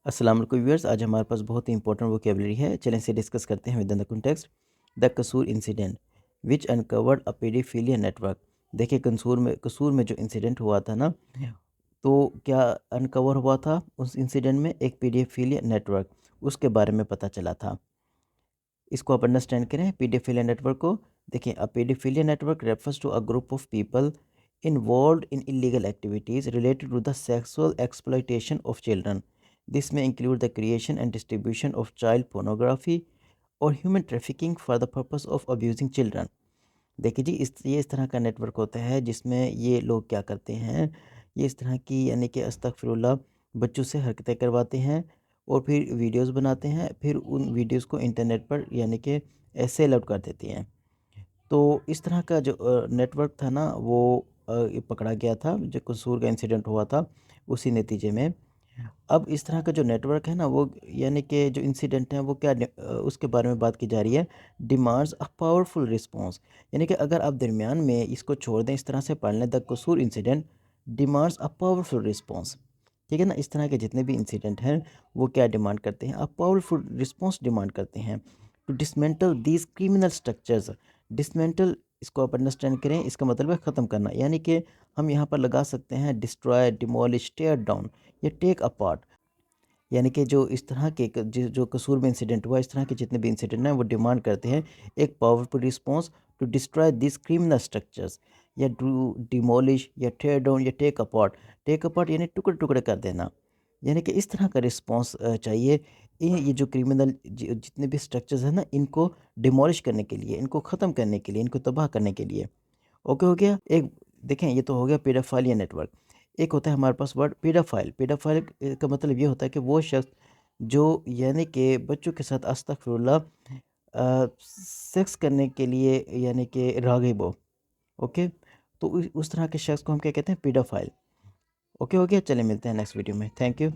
अस्सलाम वालेकुम व्यूअर्स, आज हमारे पास बहुत ही इंपॉर्टेंट वोकेबलरी है। चलें इसे डिस्कस करते हैं with in the context. The Kasur incident which uncovered a paedophilia network. देखिए कसूर में जो इंसिडेंट हुआ था ना, तो क्या अनकवर हुआ था उस इंसिडेंट में? एक पेडोफिलिया नेटवर्क, उसके बारे में पता चला था। इसको आप अंडरस्टैंड करें पेडोफिलिया नेटवर्क को। देखिए, a paedophilia network refers to a group of people involved in illegal activities related to the sexual exploitation of children. This may include the creation and distribution of child pornography or human trafficking for the purpose of abusing children. देखिए जी, ये इस तरह का network होता है जिसमें ये लोग क्या करते हैं, ये इस तरह की यानी कि अस्तगफिरुल्लाह बच्चों से हरकतें करवाते हैं और फिर वीडियोस बनाते हैं, फिर उन वीडियोस को इंटरनेट पर यानी कि सेल आउट कर देते हैं। तो इस तरह का जो नेटवर्क था ना, वो ये पकड़ा गया था, जो कसूर का इंसिडेंट हुआ था उसी नतीजे में। अब इस तरह का जो नेटवर्क है ना, वो यानी कि जो इंसिडेंट है वो उसके बारे में बात की जा रही है। डिमांड्स अ पावरफुल रिस्पॉन्स, यानी कि अगर आप दरमियान में इसको छोड़ दें, इस तरह से पढ़ लें, the Kasur incident demands a powerful response. ठीक है ना, इस तरह के जितने भी इंसिडेंट हैं वो क्या डिमांड करते हैं? अ पावरफुल रिस्पॉन्स डिमांड करते हैं to dismantle these criminal structures. Dismantle, इसको आप अंडरस्टैंड करें, इसका मतलब है ख़त्म करना, यानी कि हम यहाँ पर लगा सकते हैं डिस्ट्रॉय, डिमोलिश, टेयर डाउन या टेक अपार्ट। यानी कि जो इस तरह के जो कसूर में इंसिडेंट हुआ, इस तरह के जितने भी इंसिडेंट हैं वो डिमांड करते हैं एक powerful response to destroy this criminal structures, या टू डिमोलिश या टेयर डाउन या टेक अपार्ट। टेक अपार्ट यानी टुकड़े टुकड़े कर देना, यानी कि इस तरह का रिस्पॉन्स चाहिए। ये जो क्रिमिनल जितने भी स्ट्रक्चर्स हैं ना, इनको डिमोलिश करने के लिए, इनको ख़त्म करने के लिए, इनको तबाह करने के लिए। ओके हो गया एक। देखें, ये तो हो गया पेडोफाइलिया नेटवर्क। एक होता है हमारे पास वर्ड पेडोफाइल। पेडोफाइल का मतलब ये होता है कि वो शख्स जो यानी कि बच्चों के साथ अस्तगफिरुल्लाह सेक्स करने के लिए यानी कि राग़िब हो। ओके, तो उस तरह के शख्स को हम क्या कहते हैं? पेडोफाइल। ओके हो गया, चलिए मिलते हैं नेक्स्ट वीडियो में। Thank you.